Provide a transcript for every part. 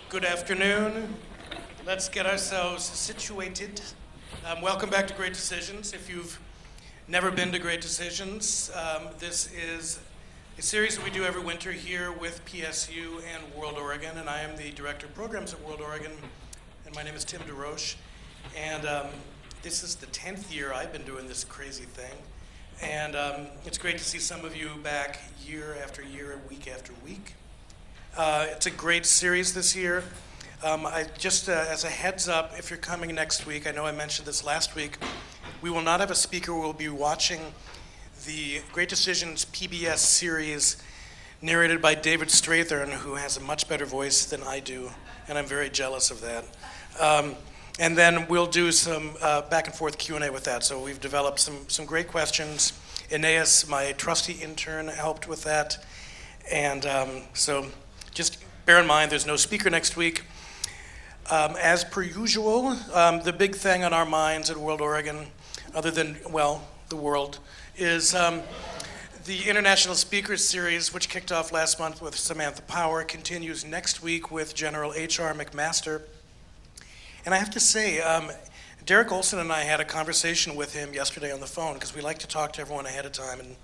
Good afternoon. Let's get ourselves situated. Welcome back to Great Decisions. If you've never been to Great Decisions, this is a series that we do every winter here with PSU and World Oregon, and I am the Director of Programs at World Oregon, and my name is Tim DeRoche, and this is the 10th year I've been doing this crazy thing, and it's great to see some of you back year after year, week after week. It's a great series this year. I just, as a heads up, if you're coming next week, I know I mentioned this last week, we will not have a speaker. We'll be watching the Great Decisions PBS series narrated by David Strathern, who has a much better voice than I do, and I'm very jealous of that. And then we'll do some back and forth Q&A with that. So we've developed some great questions. Aeneas, my trusty intern, helped with that. And so just bear in mind, there's no speaker next week. As per usual, the big thing on our minds at World Oregon, other than, well, the world, is the International Speakers Series, which kicked off last month with Samantha Power, continues next week with General H.R. McMaster. And I have to say, Derek Olson and I had a conversation with him yesterday on the phone, because we like to talk to everyone ahead of time and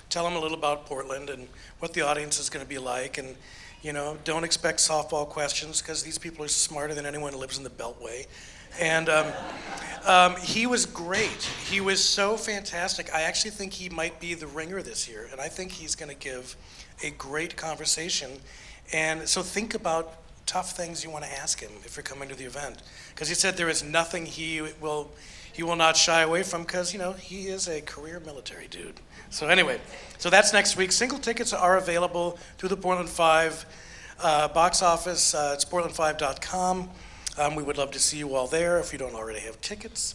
tell them a little about Portland and what the audience is going to be like. And you know, don't expect softball questions, because these people are smarter than anyone who lives in the Beltway. And he was great. He was so fantastic. I actually think he might be the ringer this year, and I think he's going to give a great conversation. And so think about tough things you want to ask him if you're coming to the event, because he said there is nothing he will not shy away from, because you know he is a career military dude. So anyway, so that's next week. Single tickets are available through the Portland 5 box office. It's portland5.com. We would love to see you all there if you don't already have tickets.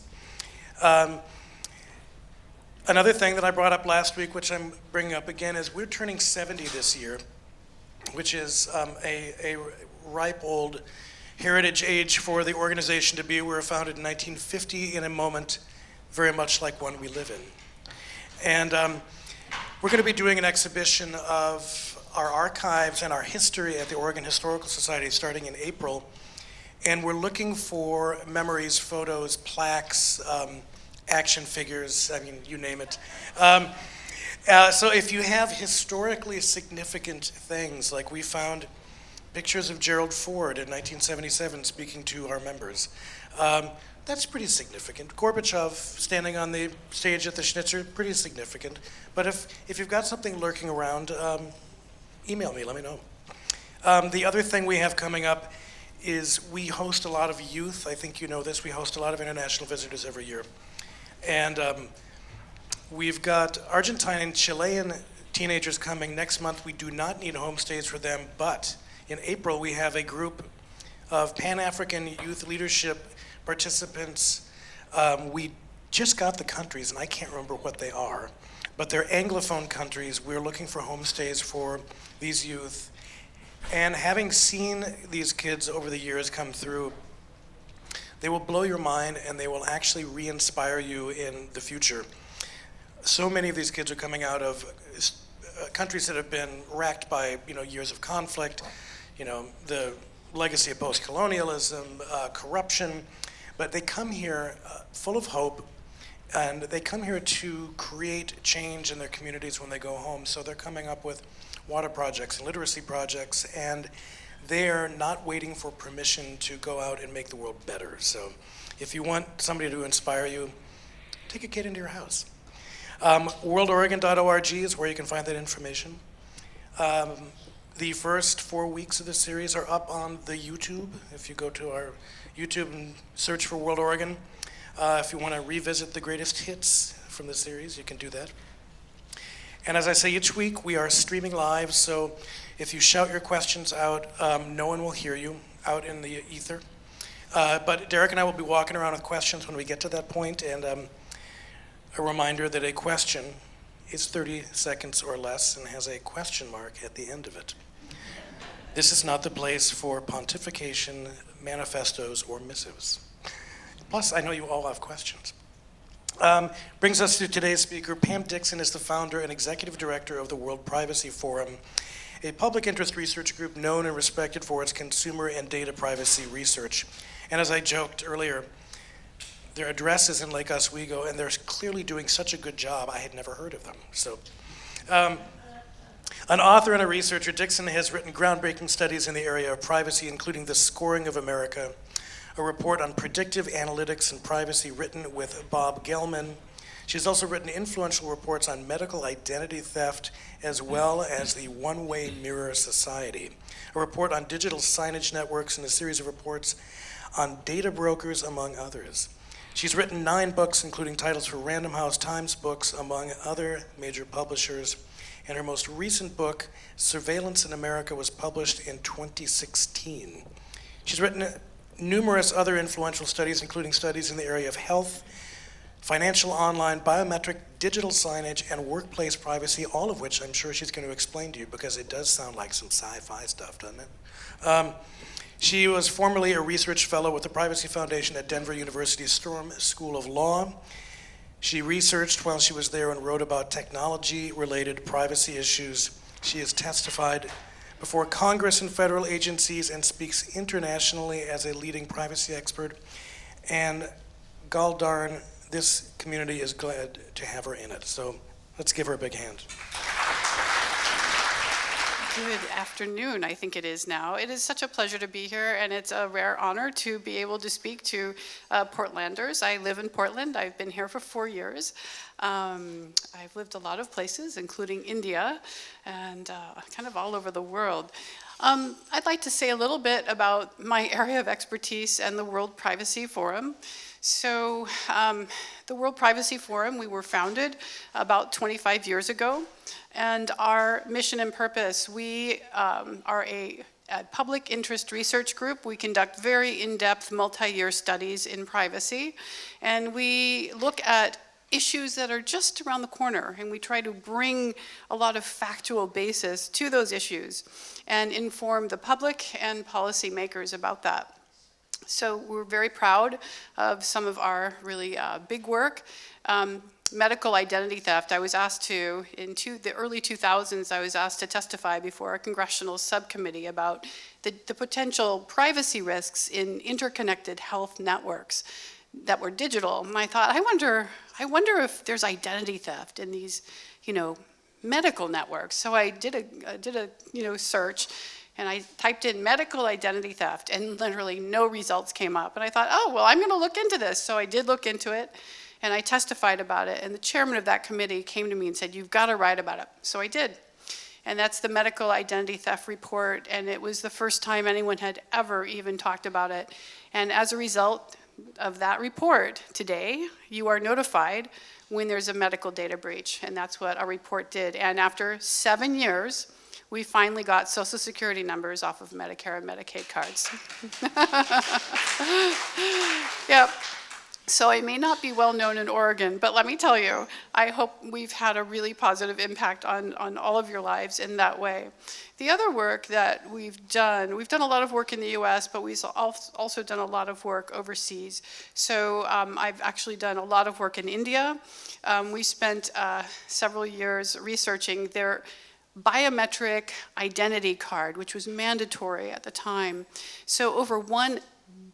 Another thing that I brought up last week, which I'm bringing up again, is we're turning 70 this year, which is a ripe old heritage age for the organization to be. We were founded in 1950 in a moment very much like one we live in. And we're going to be doing an exhibition of our archives and our history at the Oregon Historical Society starting in April. And we're looking for memories, photos, plaques, action figures, I mean, you name it. So if you have historically significant things, like we found pictures of Gerald Ford in 1977 speaking to our members. That's pretty significant. Gorbachev standing on the stage at the Schnitzer, pretty significant. But if you've got something lurking around, email me, let me know. The other thing we have coming up is we host a lot of youth. I think you know this. We host a lot of international visitors every year. And we've got Argentine and Chilean teenagers coming next month. We do not need homestays for them, but in April we have a group of Pan-African youth leadership participants. We just got the countries, and I can't remember what they are, but they're Anglophone countries. We're looking for homestays for these youth. And having seen these kids over the years come through, they will blow your mind, and they will actually re-inspire you in the future. So many of these kids are coming out of countries that have been racked by years of conflict, the legacy of post-colonialism, corruption, but they come here full of hope, and they come here to create change in their communities when they go home. So they're coming up with water projects and literacy projects, and they're not waiting for permission to go out and make the world better. So if you want somebody to inspire you, take a kid into your house. worldoregon.org is where you can find that information. The first 4 weeks of the series are up on the YouTube. If you go to our YouTube and search for World Oregon, if you want to revisit the greatest hits from the series, you can do that. And as I say each week, we are streaming live, so if you shout your questions out, no one will hear you out in the ether. But Derek and I will be walking around with questions when we get to that point, and a reminder that a question is 30 seconds or less and has a question mark at the end of it. This is not the place for pontification, manifestos, or missives. Plus, I know you all have questions. Brings us to today's speaker. Pam Dixon is the founder and executive director of the World Privacy Forum. a public interest research group known and respected for its consumer and data privacy research. And as I joked earlier, their address is in Lake Oswego, and they're clearly doing such a good job, I had never heard of them. So, an author and a researcher, Dixon has written groundbreaking studies in the area of privacy, including The Scoring of America, a report on predictive analytics and privacy written with Bob Gelman. She's also written influential reports on medical identity theft, as well as the One-Way Mirror Society, a report on digital signage networks, and a series of reports on data brokers, among others. She's written 9 books, including titles for Random House Times books, among other major publishers. And her most recent book, Surveillance in America, was published in 2016. She's written numerous other influential studies, including studies in the area of health, financial online, biometric, digital signage, and workplace privacy, all of which I'm sure she's going to explain to you, because it does sound like some sci-fi stuff, doesn't it? She was formerly a research fellow with the Privacy Foundation at Denver University's Storm School of Law. She researched while she was there and wrote about technology-related privacy issues. She has testified before Congress and federal agencies and speaks internationally as a leading privacy expert. And gol darn, this community is glad to have her in it. So let's give her a big hand. Good afternoon, I think it is now. It is such a pleasure to be here, and it's a rare honor to be able to speak to Portlanders. I live in Portland. I've been here for 4 years. I've lived a lot of places, including India, and kind of all over the world. I'd like to say a little bit about my area of expertise and the World Privacy Forum. So the World Privacy Forum, we were founded about 25 years ago. And our mission and purpose, we are a public interest research group. We conduct very in-depth multi-year studies in privacy. And we look at issues that are just around the corner. And we try to bring a lot of factual basis to those issues and inform the public and policymakers about that. So we're very proud of some of our really big work. Medical identity theft. I was asked to, in the early 2000s, I was asked to testify before a congressional subcommittee about the potential privacy risks in interconnected health networks that were digital. And I thought, I wonder if there's identity theft in these, medical networks. So I did a search, and I typed in medical identity theft, and literally no results came up. And I thought, oh, well, I'm going to look into this. So I did look into it. And I testified about it, and the chairman of that committee came to me and said, you've got to write about it. So I did. And that's the Medical Identity Theft Report, and it was the first time anyone had ever even talked about it. And as a result of that report today, you are notified when there's a medical data breach, and that's what our report did. And after 7 years, we finally got Social Security numbers off of Medicare and Medicaid cards. Yep. So I may not be well known in Oregon, but let me tell you, I hope we've had a really positive impact on all of your lives in that way. The other work that we've done a lot of work in the US, but we've also done a lot of work overseas. So I've actually done a lot of work in India. We spent several years researching their biometric identity card, which was mandatory at the time. So over 1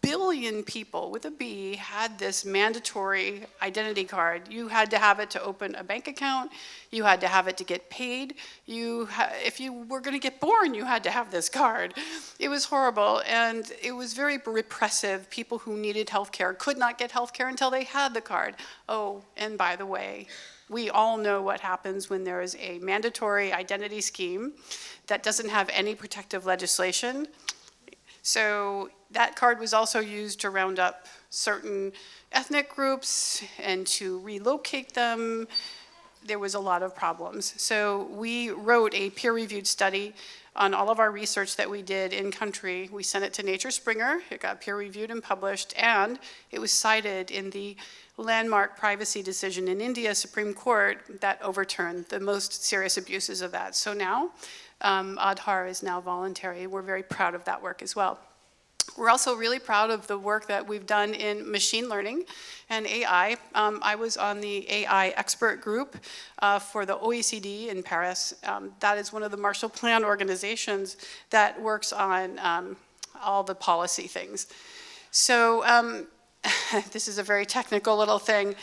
billion people with a B had this mandatory identity card. You had to have it to open a bank account. You had to have it to get paid. If you were going to get born, you had to have this card. It was horrible, and it was very repressive. People who needed health care could not get health care until they had the card. Oh, and by the way, we all know what happens when there is a mandatory identity scheme that doesn't have any protective legislation. So that card was also used to round up certain ethnic groups and to relocate them. There was a lot of problems. So we wrote a peer-reviewed study on all of our research that we did in country. We sent it to Nature Springer. It got peer-reviewed and published, and it was cited in the landmark privacy decision in India Supreme Court that overturned the most serious abuses of that. So now, Aadhaar is now voluntary. We're very proud of that work as well. We're also really proud of the work that we've done in machine learning and AI. I was on the AI expert group for the OECD in Paris. That is one of the Marshall Plan organizations that works on all the policy things. So this is a very technical little thing.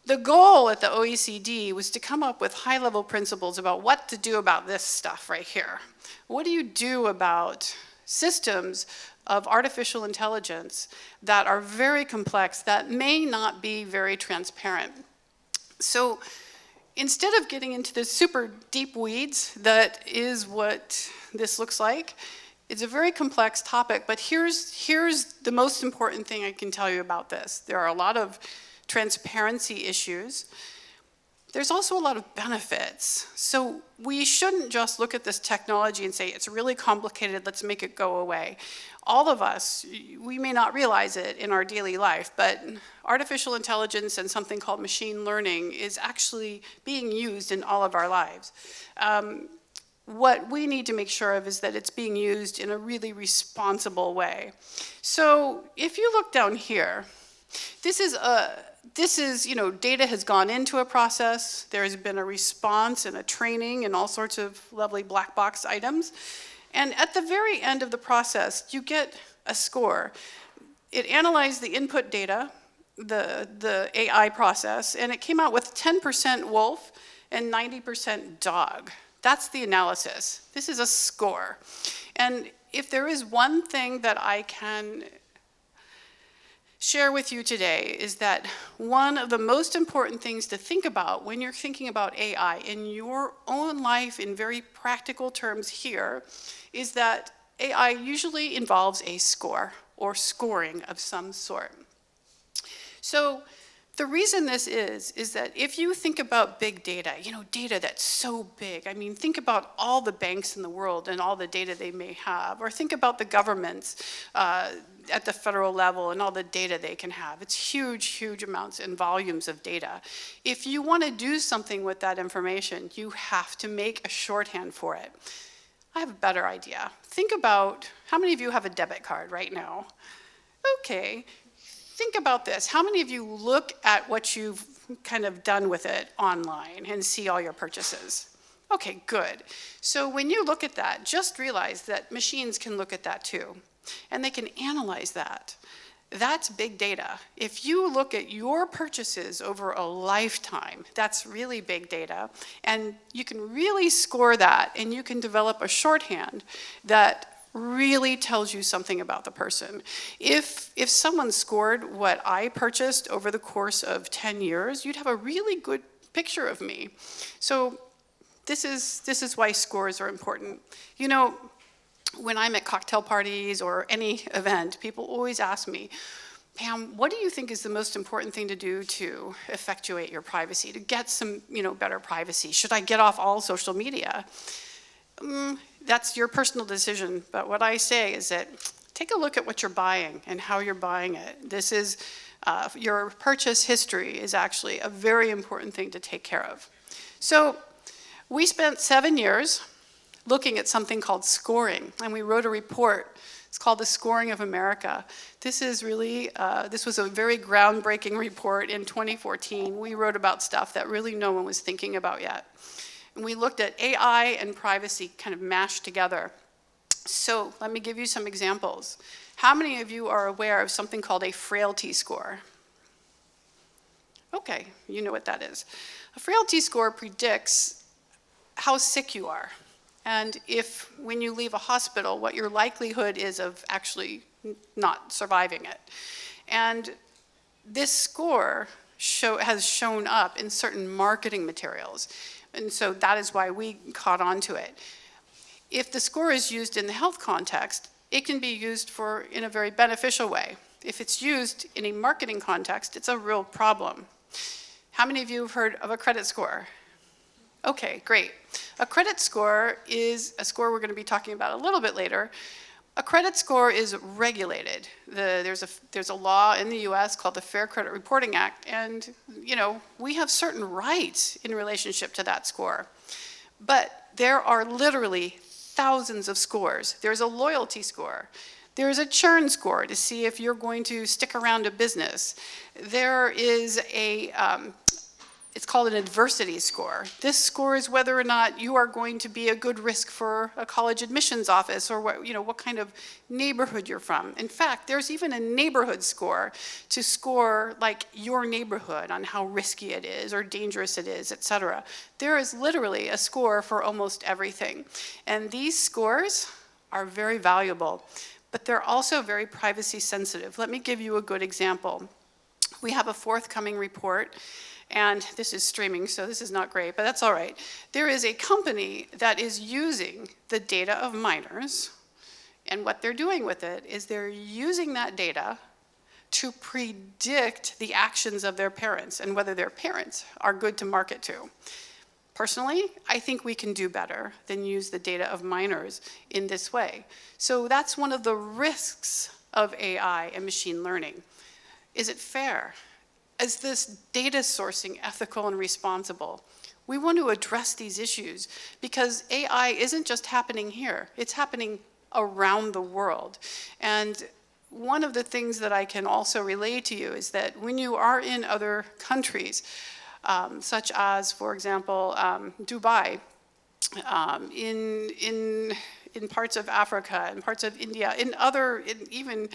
The goal at the OECD was to come up with high-level principles about what to do about this stuff right here. What do you do about systems of artificial intelligence that are very complex, that may not be very transparent? So instead of getting into the super deep weeds, that is what this looks like. It's a very complex topic, but here's the most important thing I can tell you about this. There are a lot of transparency issues. There's also a lot of benefits. So we shouldn't just look at this technology and say, it's really complicated, let's make it go away. All of us, we may not realize it in our daily life, but artificial intelligence and something called machine learning is actually being used in all of our lives. What we need to make sure of is that it's being used in a really responsible way. So if you look down here, this is, data has gone into a process. There has been a response and a training and all sorts of lovely black box items. And at the very end of the process, you get a score. It analyzed the input data, the AI process, and it came out with 10% wolf and 90% dog. That's the analysis. This is a score. And if there is one thing that I can share with you today is that one of the most important things to think about when you're thinking about AI in your own life in very practical terms here is that AI usually involves a score or scoring of some sort. So the reason this is that if you think about big data, data that's so big, I mean, think about all the banks in the world and all the data they may have, or think about the governments at the federal level and all the data they can have. It's huge, huge amounts and volumes of data. If you want to do something with that information, you have to make a shorthand for it. I have a better idea. Think about, how many of you have a debit card right now? Okay. Think about this. How many of you look at what you've kind of done with it online and see all your purchases? Okay, good. So when you look at that, just realize that machines can look at that too, and they can analyze that. That's big data. If you look at your purchases over a lifetime, that's really big data, and you can really score that, and you can develop a shorthand that really tells you something about the person. If someone scored what I purchased over the course of 10 years, you'd have a really good picture of me. So this is why scores are important. When I'm at cocktail parties or any event, people always ask me, Pam, what do you think is the most important thing to do to effectuate your privacy, to get some better privacy? Should I get off all social media? That's your personal decision, but what I say is that take a look at what you're buying and how you're buying it. This is, your purchase history is actually a very important thing to take care of. So we spent 7 years looking at something called scoring, and we wrote a report. It's called The Scoring of America. This is really, this was a very groundbreaking report in 2014. We wrote about stuff that really no one was thinking about yet. And we looked at AI and privacy kind of mashed together. So let me give you some examples. How many of you are aware of something called a Frailty Score? Okay, you know what that is. A Frailty Score predicts how sick you are. And if, when you leave a hospital, what your likelihood is of actually not surviving it. And this score has shown up in certain marketing materials. And so that is why we caught on to it. If the score is used in the health context, it can be used in a very beneficial way. If it's used in a marketing context, it's a real problem. How many of you have heard of a credit score? Okay, great. A credit score is a score we're going to be talking about a little bit later. A credit score is regulated. There's a law in the US called the Fair Credit Reporting Act, and we have certain rights in relationship to that score. But there are literally thousands of scores. There's a loyalty score. There is a churn score to see if you're going to stick around a business. There is it's called an adversity score. This score is whether or not you are going to be a good risk for a college admissions office, or what kind of neighborhood you're from. In fact, there's even a neighborhood score to score like your neighborhood on how risky it is or dangerous it is, etc. There is literally a score for almost everything. And these scores are very valuable, but they're also very privacy sensitive. Let me give you a good example. We have a forthcoming report, and this is streaming, so this is not great, but that's all right. There is a company that is using the data of minors, and what they're doing with it is they're using that data to predict the actions of their parents and whether their parents are good to market to. Personally, I think we can do better than use the data of minors in this way. So that's one of the risks of AI and machine learning. Is it fair? Is this data sourcing ethical and responsible? We want to address these issues because AI isn't just happening here, it's happening around the world. And one of the things that I can also relay to you is that when you are in other countries, such as, for example, Dubai, in parts of Africa, in parts of India, even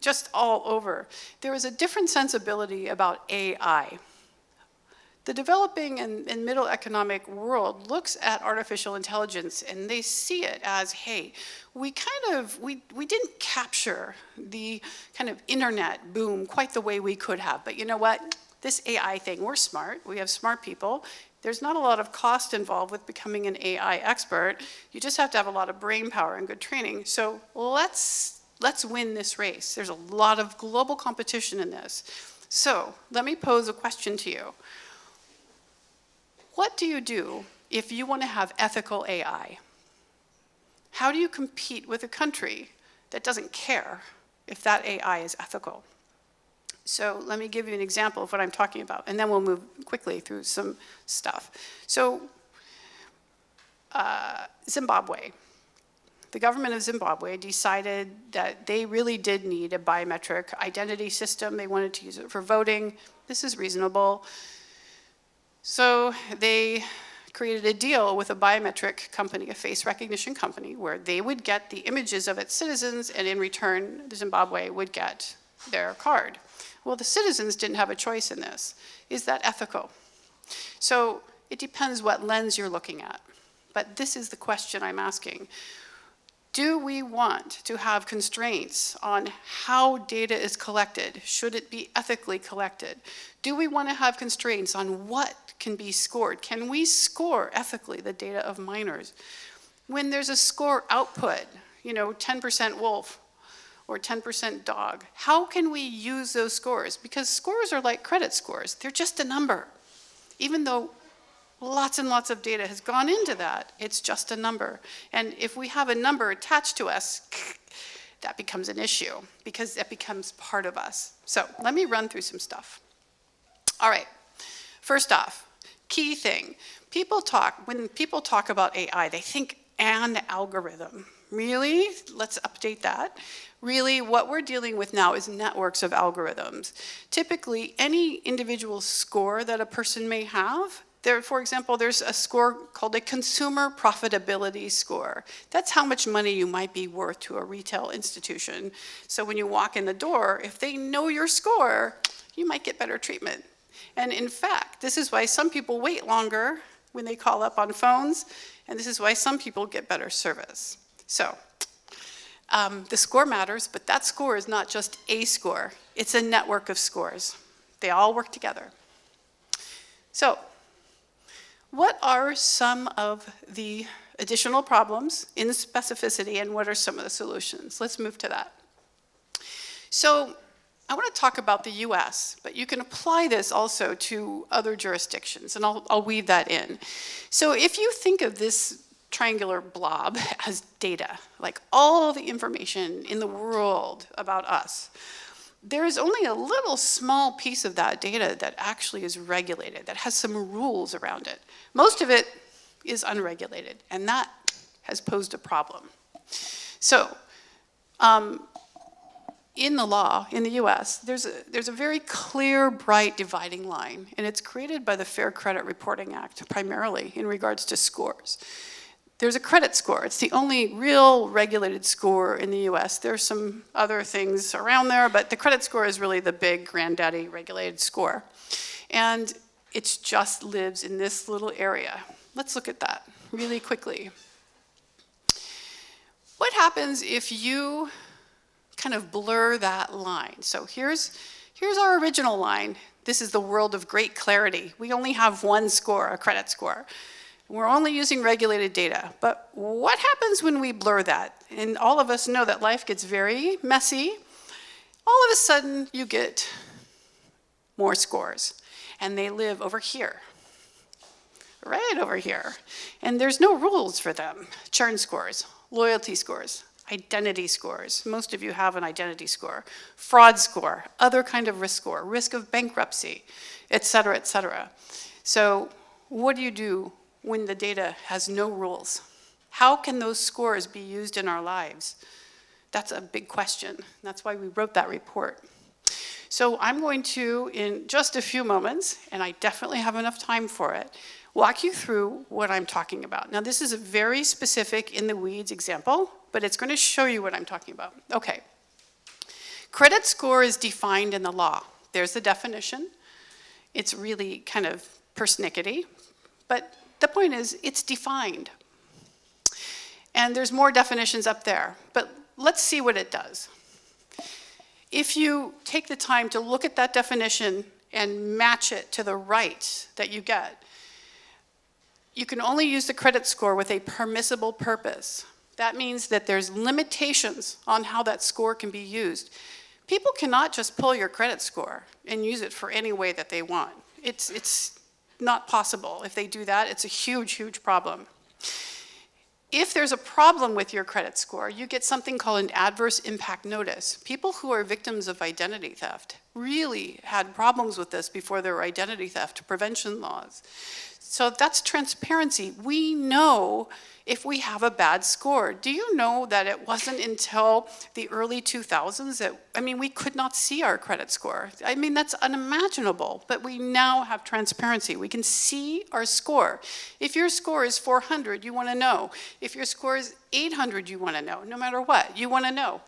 just all over, there is a different sensibility about AI. The developing and middle economic world looks at artificial intelligence and they see it as, hey, we didn't capture the kind of internet boom quite the way we could have, but you know what? This AI thing, we're smart, we have smart people. There's not a lot of cost involved with becoming an AI expert. You just have to have a lot of brain power and good training. So let's win this race. There's a lot of global competition in this. So let me pose a question to you. What do you do if you want to have ethical AI? How do you compete with a country that doesn't care if that AI is ethical? So let me give you an example of what I'm talking about, and then we'll move quickly through some stuff. So Zimbabwe. The government of Zimbabwe decided that they really did need a biometric identity system. They wanted to use it for voting. This is reasonable. So they created a deal with a biometric company, a face recognition company, where they would get the images of its citizens, and in return, Zimbabwe would get their card. Well, the citizens didn't have a choice in this. Is that ethical? So it depends what lens you're looking at. But this is the question I'm asking. Do we want to have constraints on how data is collected? Should it be ethically collected? Do we want to have constraints on what can be scored? Can we score ethically the data of minors? When there's a score output, 10% wolf, or 10% dog, how can we use those scores? Because scores are like credit scores. They're just a number. Even though lots and lots of data has gone into that, it's just a number. And if we have a number attached to us, that becomes an issue because it becomes part of us. So let me run through some stuff. All right, first off, key thing. When people talk about AI, they think an algorithm. Really? Let's update that. Really, what we're dealing with now is networks of algorithms. Typically, any individual score that a person may have, for example, there's a score called a consumer profitability score. That's how much money you might be worth to a retail institution. So when you walk in the door, if they know your score, you might get better treatment. And in fact, this is why some people wait longer when they call up on phones, and this is why some people get better service. So the score matters, but that score is not just a score. It's a network of scores. They all work together. So what are some of the additional problems in specificity, and what are some of the solutions? Let's move to that. So I want to talk about the US, but you can apply this also to other jurisdictions, and I'll weave that in. So if you think of this triangular blob as data, like all the information in the world about us, there is only a little small piece of that data that actually is regulated, that has some rules around it. Most of it is unregulated, and that has posed a problem. So In the law, in the US, there's a very clear, bright dividing line, and it's created by the Fair Credit Reporting Act, primarily in regards to scores. There's a credit score. It's the only real regulated score in the US. There's some other things around there, but the credit score is really the big granddaddy regulated score. And it just lives in this little area. Let's look at that really quickly. What happens if you kind of blur that line? So here's our original line. This is the world of great clarity. We only have one score, a credit score. We're only using regulated data. But what happens when we blur that? And all of us know that life gets very messy. All of a sudden, you get more scores. And they live over here, right over here. And there's no rules for them. Churn scores, loyalty scores, identity scores. Most of you have an identity score. Fraud score, other kind of risk score, risk of bankruptcy, et cetera, et cetera. So what do you do when the data has no rules? How can those scores be used in our lives? That's a big question. That's why we wrote that report. So I'm going to, in just a few moments, and I definitely have enough time for it, walk you through what I'm talking about. Now, this is a very specific in the weeds example, but it's going to show you what I'm talking about. Okay. Credit score is defined in the law. There's the definition. It's really kind of persnickety, but the point is it's defined. And there's more definitions up there, but let's see what it does. If you take the time to look at that definition and match it to the right that you get, you can only use the credit score with a permissible purpose. That means that there's limitations on how that score can be used. People cannot just pull your credit score and use it for any way that they want. It's not possible. If they do that, it's a huge, huge problem. If there's a problem with your credit score, you get something called an adverse impact notice. People who are victims of identity theft really had problems with this before there were identity theft prevention laws. So that's transparency. We know if we have a bad score. Do you know that it wasn't until the early 2000s that, we could not see our credit score. That's unimaginable, but we now have transparency. We can see our score. If your score is 400, you want to know. If your score is 800, you want to know. No matter what, you want to know.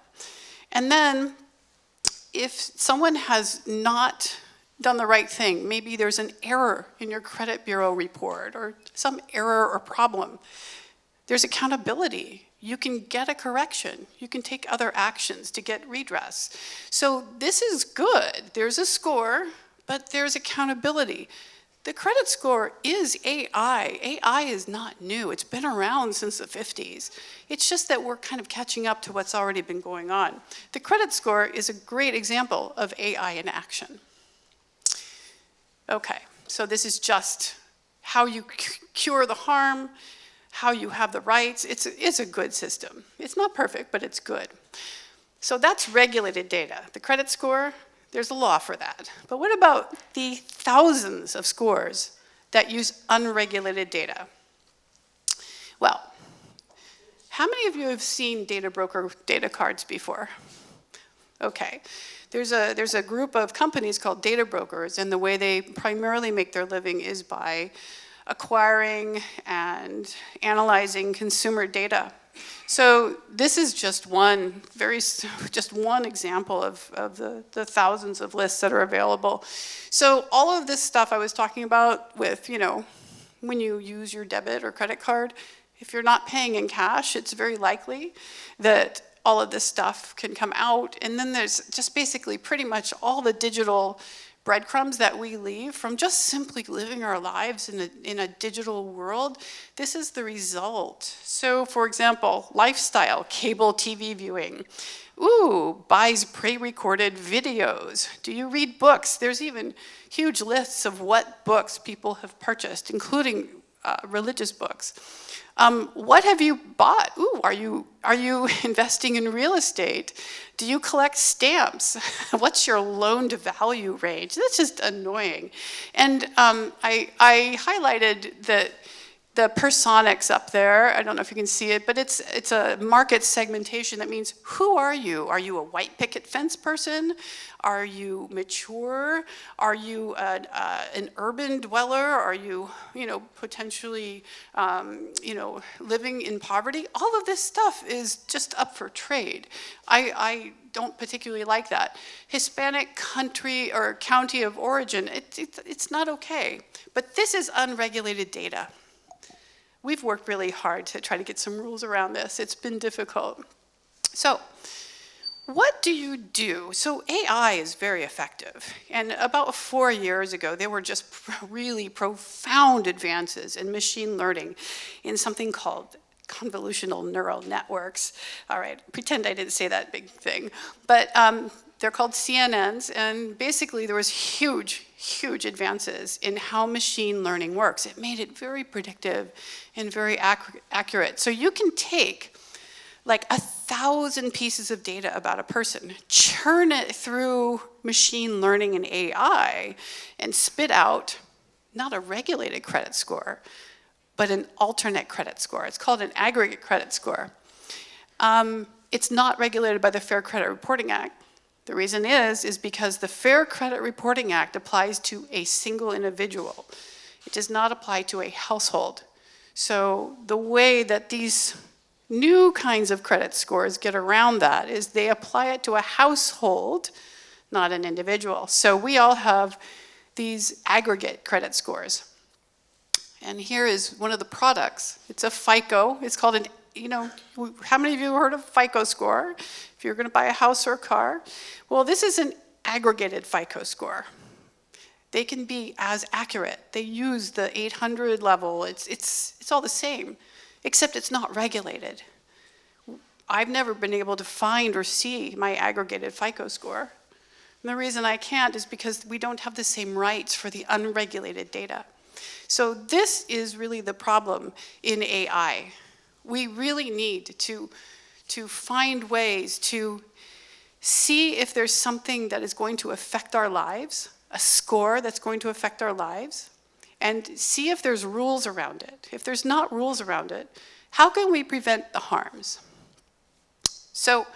And then if someone has not done the right thing, maybe there's an error in your credit bureau report or some error or problem, there's accountability. You can get a correction. You can take other actions to get redress. So this is good. There's a score, but there's accountability. The credit score is AI. AI is not new. It's been around since the 50s. It's just that we're kind of catching up to what's already been going on. The credit score is a great example of AI in action. Okay, so this is just how you cure the harm, how you have the rights. It's a good system. It's not perfect, but it's good. So that's regulated data. The credit score, there's a law for that. But what about the thousands of scores that use unregulated data? Well, how many of you have seen data broker data cards before? Okay. There's a group of companies called data brokers, and the way they primarily make their living is by acquiring and analyzing consumer data. So this is just one example of the thousands of lists that are available. So all of this stuff I was talking about with, when you use your debit or credit card, if you're not paying in cash, it's very likely that all of this stuff can come out. And then there's just basically pretty much all the digital breadcrumbs that we leave from just simply living our lives in a digital world. This is the result. So for example, lifestyle, cable TV viewing. Ooh, buys pre-recorded videos. Do you read books? There's even huge lists of what books people have purchased, including religious books. What have you bought? Ooh, are you investing in real estate? Do you collect stamps? What's your loan to value range? That's just annoying. And I highlighted that the personics up there, I don't know if you can see it, but it's a market segmentation. That means, who are you? Are you a white picket fence person? Are you mature? Are you an urban dweller? Are you, potentially, living in poverty? All of this stuff is just up for trade. I don't particularly like that. Hispanic country or county of origin, it's not okay. But this is unregulated data. We've worked really hard to try to get some rules around this. It's been difficult. So, what do you do? So AI is very effective. And about 4 years ago, there were just really profound advances in machine learning in something called convolutional neural networks. All right, pretend I didn't say that big thing. But they're called CNNs, and basically there was huge advances in how machine learning works. It made it very predictive and very accurate. So you can take like 1,000 pieces of data about a person, churn it through machine learning and AI, and spit out not a regulated credit score, but an alternate credit score. It's called an aggregate credit score. It's not regulated by the Fair Credit Reporting Act. The reason is because the Fair Credit Reporting Act applies to a single individual. It does not apply to a household. So the way that these new kinds of credit scores get around that is they apply it to a household, not an individual. So we all have these aggregate credit scores. And here is one of the products. It's a FICO. It's called an, how many of you have heard of Fico Score? If you're going to buy a house or a car. Well, this is an aggregated FICO score. They can be as accurate. They use the 800 level. It's all the same, except it's not regulated. I've never been able to find or see my aggregated FICO score. And the reason I can't is because we don't have the same rights for the unregulated data. So this is really the problem in AI. We really need to find ways to see if there's something that is going to affect our lives, a score that's going to affect our lives, and see if there's rules around it. If there's not rules around it, how can we prevent the harms? So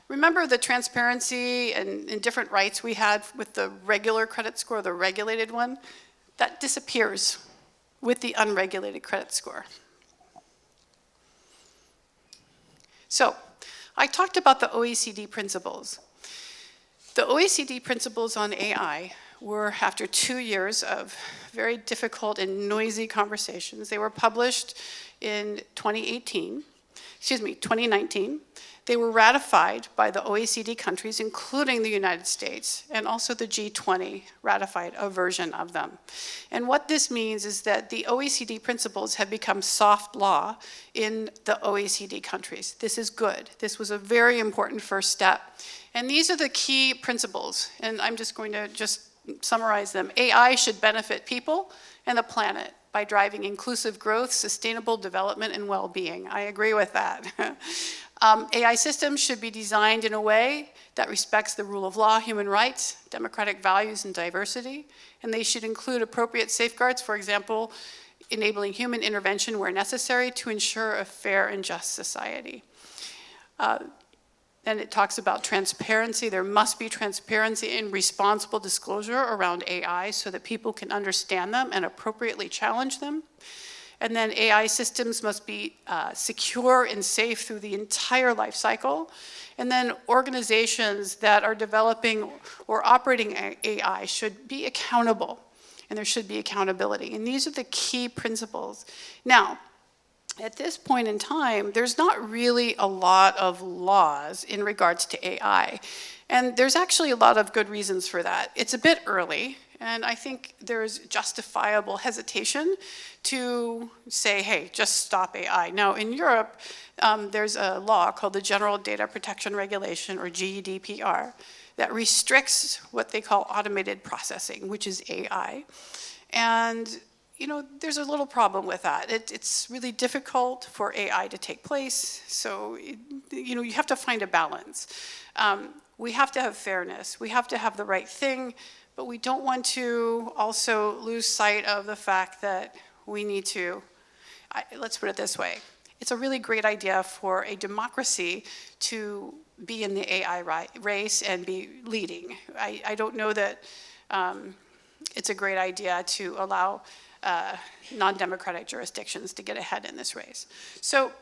remember the transparency and different rights we had with the regular credit score, the regulated one? That disappears with the unregulated credit score. So I talked about the OECD principles. The OECD principles on AI were, after 2 years of very difficult and noisy conversations, they were published in 2019. They were ratified by the OECD countries, including the United States, and also the G20 ratified a version of them. And what this means is that the OECD principles have become soft law in the OECD countries. This is good. This was a very important first step. And these are the key principles, and I'm just going to summarize them. AI should benefit people and the planet by driving inclusive growth, sustainable development, and well-being. I agree with that. AI systems should be designed in a way that respects the rule of law, human rights, democratic values, and diversity. And they should include appropriate safeguards, for example, enabling human intervention where necessary to ensure a fair and just society. And it talks about transparency. There must be transparency and responsible disclosure around AI so that people can understand them and appropriately challenge them. And then AI systems must be secure and safe through the entire life cycle. And then organizations that are developing or operating AI should be accountable, and there should be accountability. And these are the key principles. Now, at this point in time, there's not really a lot of laws in regards to AI. And there's actually a lot of good reasons for that. It's a bit early, and I think there's justifiable hesitation to say, hey, just stop AI. Now, in Europe, there's a law called the General Data Protection Regulation, or GDPR, that restricts what they call automated processing, which is AI. And there's a little problem with that. It's really difficult for AI to take place, so you have to find a balance. We have to have fairness. We have to have the right thing, but we don't want to also lose sight of the fact that we need to let's put it this way. It's a really great idea for a democracy to be in the AI race and be leading. I don't know that it's a great idea to allow non-democratic jurisdictions to get ahead in this race. So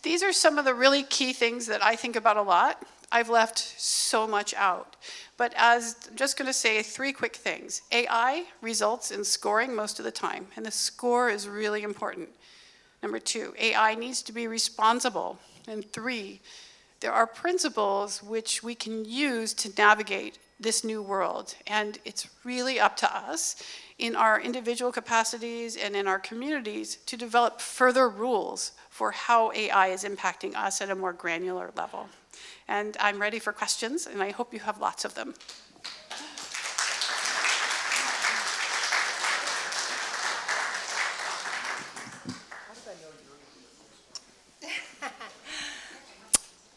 these are some of the really key things that I think about a lot. I've left so much out. But I'm just going to say 3 quick things. AI results in scoring most of the time, and the score is really important. Number 2, AI needs to be responsible. And 3, there are principles which we can use to navigate this new world. And it's really up to us in our individual capacities and in our communities to develop further rules for how AI is impacting us at a more granular level. And I'm ready for questions, and I hope you have lots of them.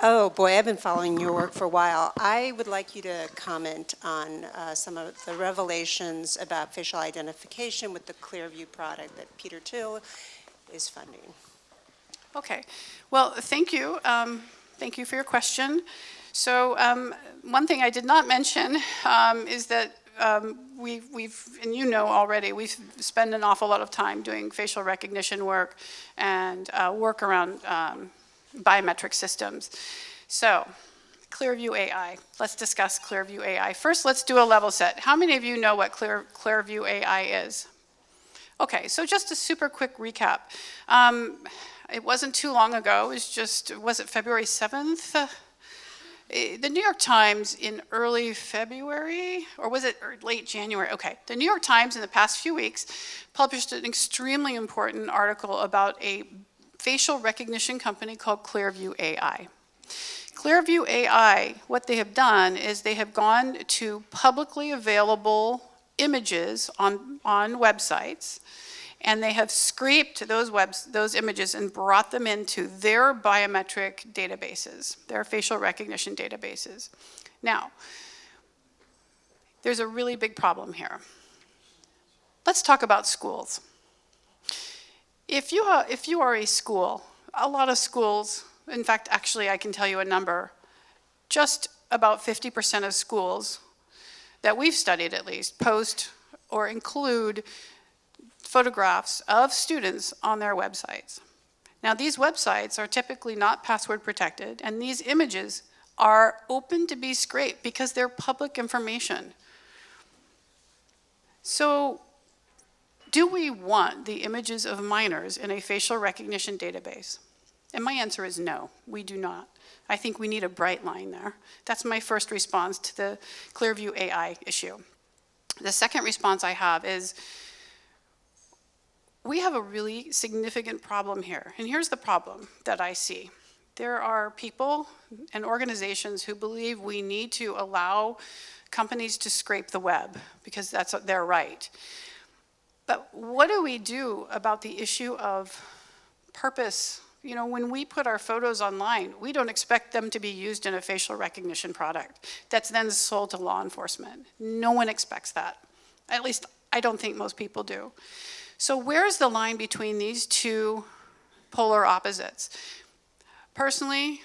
Oh boy, I've been following your work for a while. I would like you to comment on some of the revelations about facial identification with the Clearview product that Peter Thiel is funding. Okay, well, thank you. Thank you for your question. So one thing I did not mention is that we've, and you know already, we've spent an awful lot of time doing facial recognition work and work around biometric systems. So, Clearview Ai. Let's discuss Clearview Ai. First, let's do a level set. How many of you know what Clearview Ai is? Okay, so just a super quick recap. It wasn't too long ago, was it February 7th? The New York Times in early February, or was it late January? Okay, the New York Times in the past few weeks published an extremely important article about a facial recognition company called Clearview Ai. Clearview Ai, what they have done is they have gone to publicly available images on websites, and they have scraped those images and brought them into their biometric databases, their facial recognition databases. Now, there's a really big problem here. Let's talk about schools. If you are a school, a lot of schools, in fact, actually I can tell you a number, just about 50% of schools that we've studied at least post or include photographs of students on their websites. Now these websites are typically not password protected, and these images are open to be scraped because they're public information. So, do we want the images of minors in a facial recognition database? And my answer is no, we do not. I think we need a bright line there. That's my first response to the Clearview Ai issue. The second response I have is, we have a really significant problem here. And here's the problem that I see. There are people and organizations who believe we need to allow companies to scrape the web because that's their right. But what do we do about the issue of purpose? You know, when we put our photos online, we don't expect them to be used in a facial recognition product that's then sold to law enforcement. No one expects that. At least, I don't think most people do. So where's the line between these two polar opposites? Personally,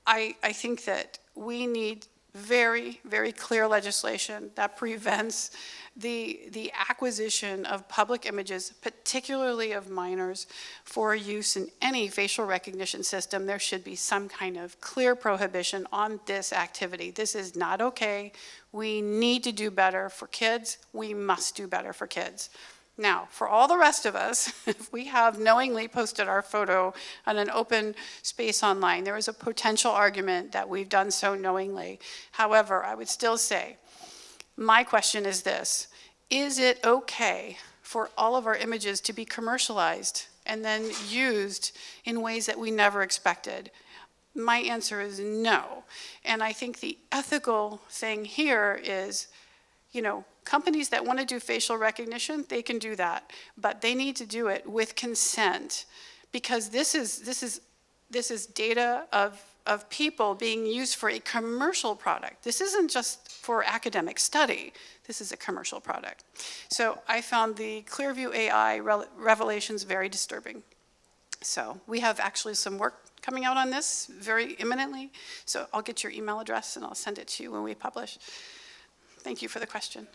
I think that we need very, very clear legislation that prevents the acquisition of public images, particularly of minors, for use in any facial recognition system. There should be some kind of clear prohibition on this activity. This is not okay. We need to do better for kids. We must do better for kids. Now, for all the rest of us, if we have knowingly posted our photo on an open space online, there is a potential argument that we've done so knowingly. However, I would still say, my question is this: is it okay for all of our images to be commercialized and then used in ways that we never expected? My answer is no. And I think the ethical thing here is, you know, companies that want to do facial recognition, they can do that, but they need to do it with consent, because this is data of people being used for a commercial product. This isn't just for academic study. This is a commercial product. So I found the Clearview Ai revelations very disturbing. So we have actually some work coming out on this very imminently. So I'll get your email address and I'll send it to you when we publish. Thank you for the question.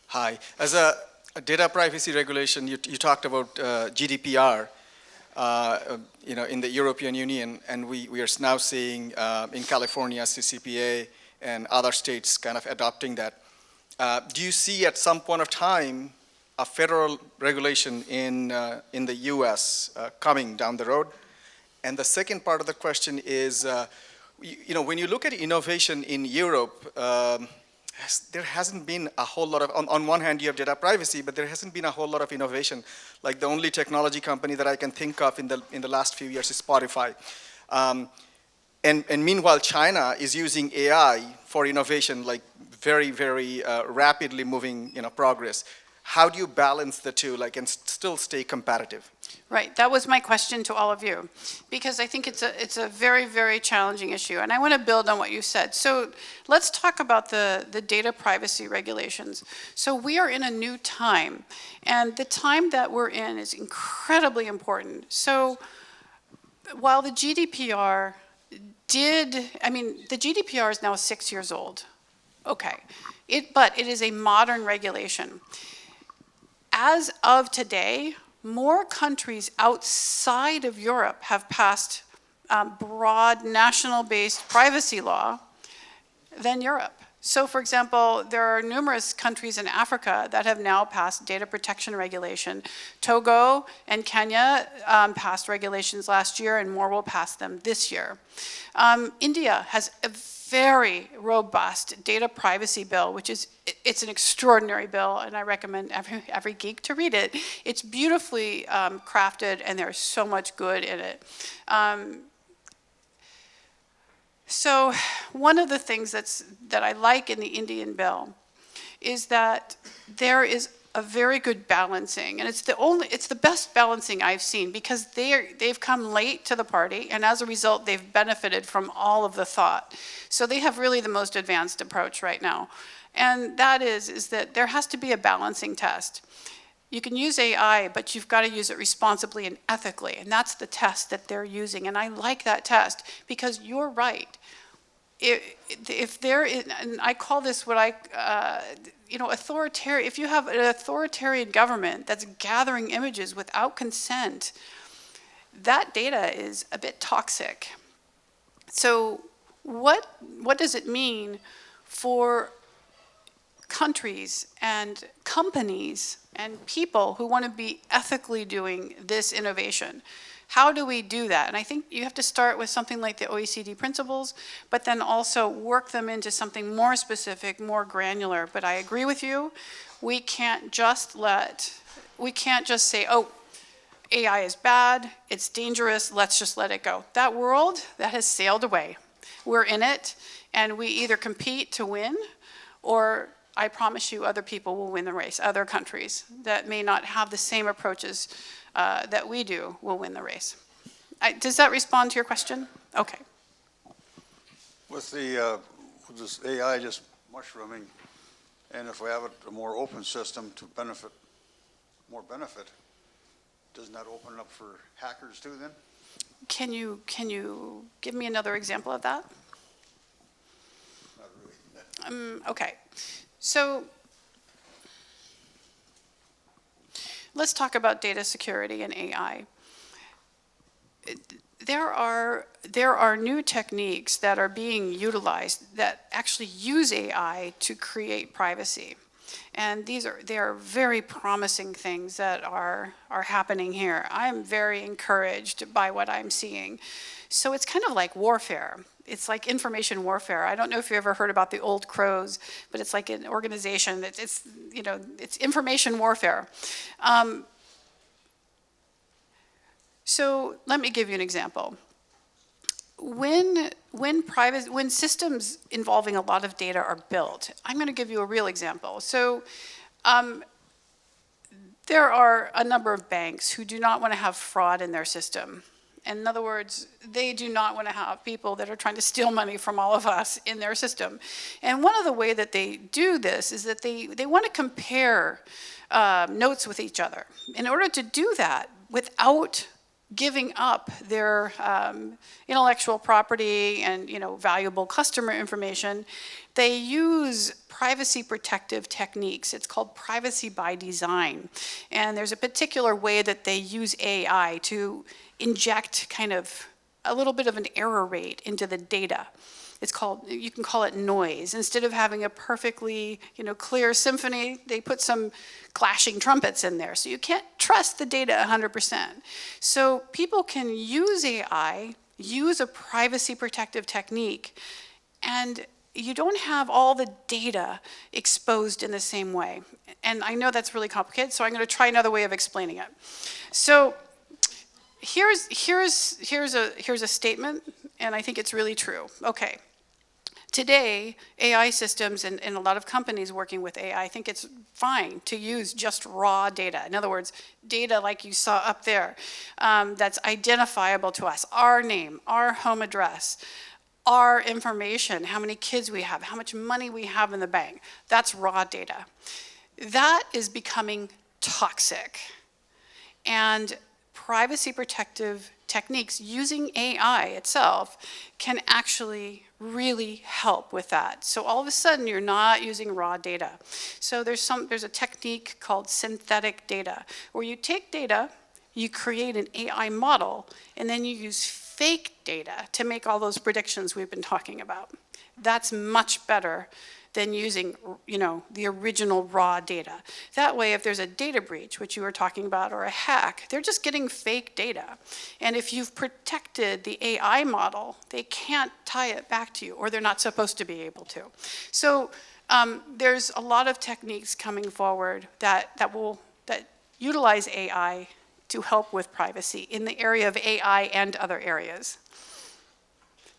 Hi. As a data privacy regulation, you talked about GDPR, in the European Union, and we are now seeing in California, CCPA and other states kind of adopting that. Do you see at some point of time a federal regulation in the U.S. Coming down the road? And the second part of the question is, when you look at innovation in Europe, there hasn't been a whole lot of, on one hand you have data privacy, but there hasn't been a whole lot of innovation. Like the only technology company that I can think of in the last few years is Spotify. And meanwhile, China is using AI for innovation, like very, very rapidly moving progress. How do you balance the two, and still stay competitive? Right, that was my question to all of you, because I think it's a very, very challenging issue, and I want to build on what you said. So let's talk about the data privacy regulations. So we are in a new time, and the time that we're in is incredibly important. So while the GDPR the GDPR is now 6 years old, okay, but it is a modern regulation. As of today, more countries outside of Europe have passed broad national-based privacy law than Europe. So for example, there are numerous countries in Africa that have now passed data protection regulation. Togo and Kenya passed regulations last year, and more will pass them this year. India has a very robust data privacy bill, it's an extraordinary bill, and I recommend every geek to read it. It's beautifully crafted, and there's so much good in it. So one of the things that I like in the Indian bill is that there is a very good balancing, and it's the best balancing I've seen, because they've come late to the party, and as a result, they've benefited from all of the thought. So they have really the most advanced approach right now, and that is that there has to be a balancing test. You can use AI, but you've got to use it responsibly and ethically, and that's the test that they're using, and I like that test, because you're right. If there is, and I call this what authoritarian, if you have an authoritarian government that's gathering images without consent, that data is a bit toxic. So what does it mean for countries and companies and people who want to be ethically doing this innovation? How do we do that? And I think you have to start with something like the OECD Principles, but then also work them into something more specific, more granular. But I agree with you. We can't just say, oh, AI is bad, it's dangerous, let's just let it go. That world, that has sailed away. We're in it, and we either compete to win, or I promise you other people will win the race. Other countries that may not have the same approaches that we do will win the race. Does that respond to your question? Okay. With this AI just mushrooming, and if we have a more open system to more benefit, doesn't that open it up for hackers too then? Can you give me another example of that? Not really. Okay. So let's talk about data security and AI. There are new techniques that are being utilized that actually use AI to create privacy. And they are very promising things that are happening here. I'm very encouraged by what I'm seeing. So it's kind of like warfare. It's like information warfare. I don't know if you ever heard about the Old Crows, but it's like an organization that it's information warfare. So let me give you an example. When systems involving a lot of data are built, I'm going to give you a real example. So there are a number of banks who do not want to have fraud in their system. In other words, they do not want to have people that are trying to steal money from all of us in their system. And one of the ways that they do this is that they want to compare notes with each other. In order to do that without giving up their intellectual property and valuable customer information, they use privacy protective techniques. It's called privacy by design. And there's a particular way that they use AI to inject kind of a little bit of an error rate into the data. It's called, you can call it noise. Instead of having a perfectly, clear symphony, they put some clashing trumpets in there. So you can't trust the data 100%. So people can use AI, use a privacy protective technique, and you don't have all the data exposed in the same way. And I know that's really complicated, so I'm going to try another way of explaining it. So here's a statement, and I think it's really true. Okay. Today, AI systems and a lot of companies working with AI think it's fine to use just raw data. In other words, data like you saw up there, that's identifiable to us, our name, our home address, our information, how many kids we have, how much money we have in the bank. That's raw data. That is becoming toxic. And privacy protective techniques using AI itself can actually really help with that. So all of a sudden you're not using raw data. So there's a technique called synthetic data, where you take data, you create an AI model, and then you use fake data to make all those predictions we've been talking about. That's much better than using, the original raw data. That way, if there's a data breach, which you were talking about, or a hack, they're just getting fake data. And if you've protected the AI model, they can't tie it back to you, or they're not supposed to be able to. So there's a lot of techniques coming forward that utilize AI to help with privacy in the area of AI and other areas.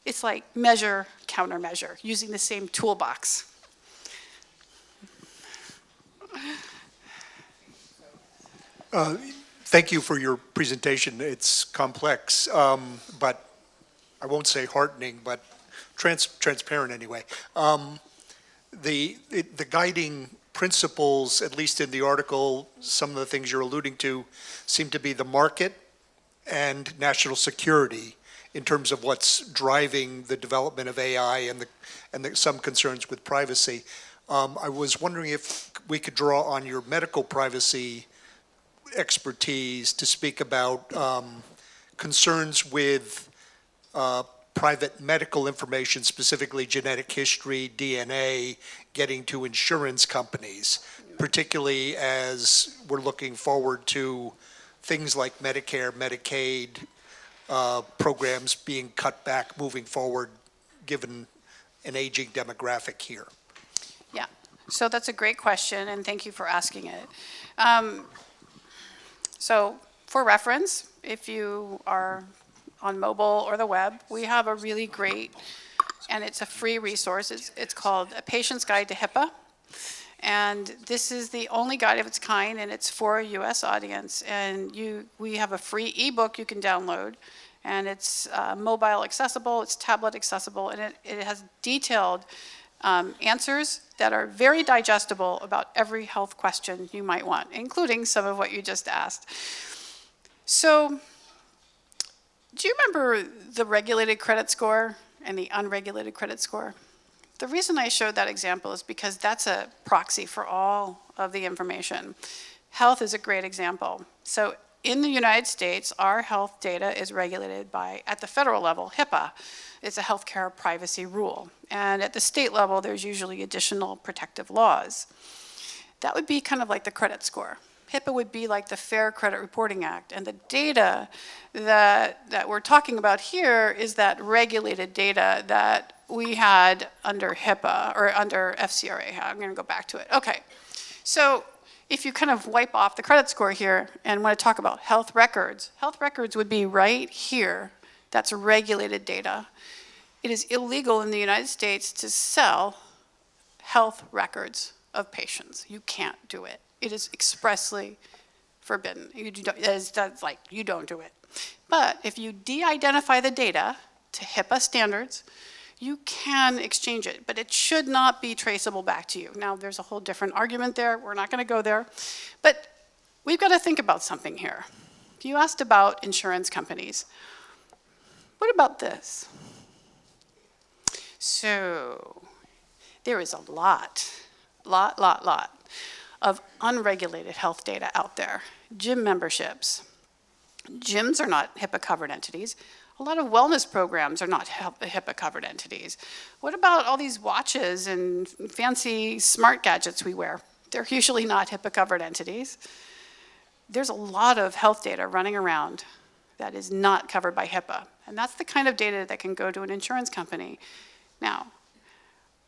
It's like measure, countermeasure, using the same toolbox. Thank you for your presentation. It's complex, but I won't say heartening, but transparent anyway. The guiding principles, at least in the article, some of the things you're alluding to seem to be the market and national security in terms of what's driving the development of AI and some concerns with privacy. I was wondering if we could draw on your medical privacy expertise to speak about concerns with private medical information, specifically genetic history, DNA, getting to insurance companies, particularly as we're looking forward to things like Medicare, Medicaid programs being cut back moving forward, given an aging demographic here. Yeah, so that's a great question, and thank you for asking it. So for reference, if you are on mobile or the web, we have a really great, and it's a free resource. It's called A Patient's Guide to HIPAA. And this is the only guide of its kind, and it's for a US audience. And we have a free ebook you can download, and it's mobile accessible, it's tablet accessible, and it has detailed answers that are very digestible about every health question you might want, including some of what you just asked. So, do you remember the regulated credit score and the unregulated credit score? The reason I showed that example is because that's a proxy for all of the information. Health is a great example. So in the United States, our health data is regulated by, at the federal level, HIPAA. It's a healthcare privacy rule. And at the state level, there's usually additional protective laws. That would be kind of like the credit score. HIPAA would be like the Fair Credit Reporting Act. And the data that we're talking about here is that regulated data that we had under HIPAA, or under FCRA. I'm going to go back to it. Okay. So if you kind of wipe off the credit score here and want to talk about health records would be right here. That's regulated data. It is illegal in the United States to sell health records of patients. You can't do it. It is expressly forbidden. You don't do it. But if you de-identify the data to HIPAA standards, you can exchange it, but it should not be traceable back to you. Now, there's a whole different argument there. We're not going to go there. But we've got to think about something here. You asked about insurance companies. What about this? So there is a lot of unregulated health data out there. Gym memberships. Gyms are not HIPAA-covered entities. A lot of wellness programs are not HIPAA-covered entities. What about all these watches and fancy smart gadgets we wear? They're usually not HIPAA-covered entities. There's a lot of health data running around that is not covered by HIPAA, and that's the kind of data that can go to an insurance company. Now,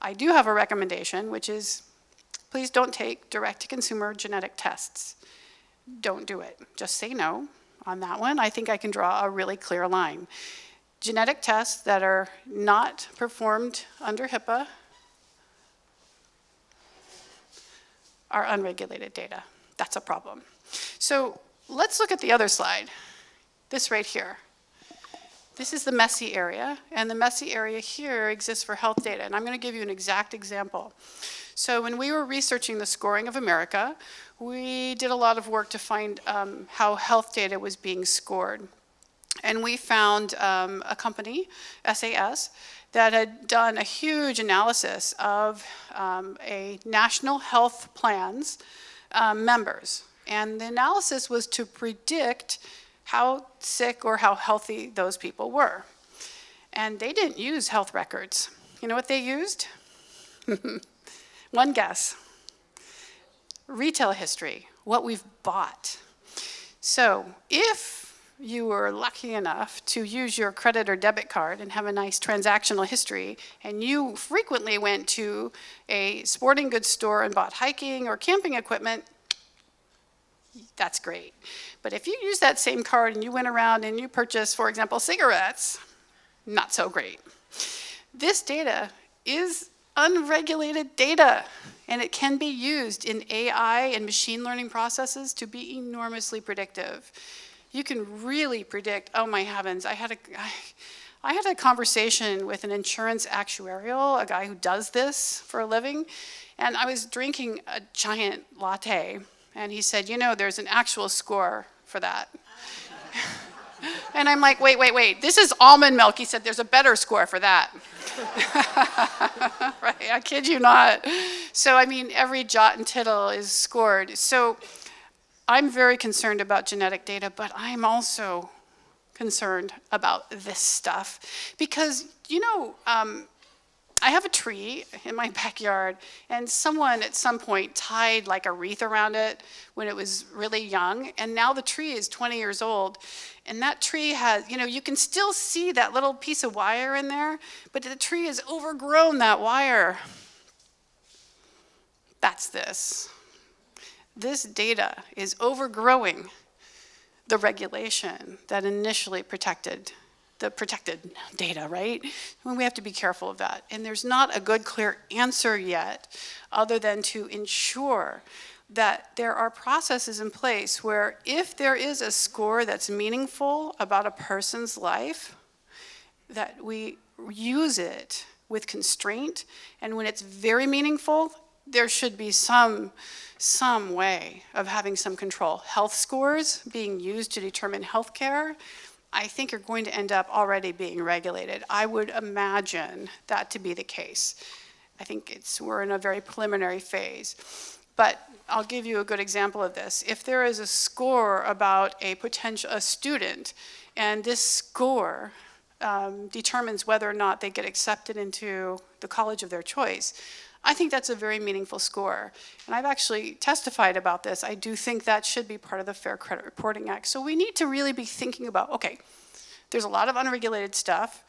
I do have a recommendation, which is please don't take direct-to-consumer genetic tests. Don't do it. Just say no. On that one, I think I can draw a really clear line. Genetic tests that are not performed under HIPAA are unregulated data. That's a problem. So let's look at the other slide, this right here. This is the messy area, and the messy area here exists for health data, and I'm going to give you an exact example. So when we were researching the scoring of America, we did a lot of work to find how health data was being scored. And we found a company, SAS, that had done a huge analysis of a national health plan's members. And the analysis was to predict how sick or how healthy those people were. And they didn't use health records. You know what they used? One guess. Retail history, what we've bought. So if you were lucky enough to use your credit or debit card and have a nice transactional history, and you frequently went to a sporting goods store and bought hiking or camping equipment, that's great. But if you use that same card and you went around and you purchased, for example, cigarettes, not so great. This data is unregulated data, and it can be used in AI and machine learning processes to be enormously predictive. You can really predict, oh my heavens, I had a conversation with an insurance actuarial, a guy who does this for a living, and I was drinking a giant latte, and he said, you know, there's an actual score for that. And I'm like, wait, this is almond milk. He said, there's a better score for that. Right, I kid you not. So, I mean, every jot and tittle is scored. So I'm very concerned about genetic data, but I'm also concerned about this stuff. Because, you know, I have a tree in my backyard, and someone at some point tied like a wreath around it when it was really young, and now the tree is 20 years old, and that tree has, you know, you can still see that little piece of wire in there, but the tree has overgrown that wire. That's this. This data is overgrowing the regulation that initially protected the protected data, right? And we have to be careful of that. And there's not a good, clear answer yet, other than to ensure that there are processes in place where if there is a score that's meaningful about a person's life, that we use it with constraint, and when it's very meaningful, there should be some way of having some control. Health scores being used to determine health care, I think are going to end up already being regulated. I would imagine that to be the case. I think we're in a very preliminary phase. But I'll give you a good example of this. If there is a score about a student, and this score determines whether or not they get accepted into the college of their choice, I think that's a very meaningful score. And I've actually testified about this. I do think that should be part of the Fair Credit Reporting Act. So we need to really be thinking about, okay, there's a lot of unregulated stuff.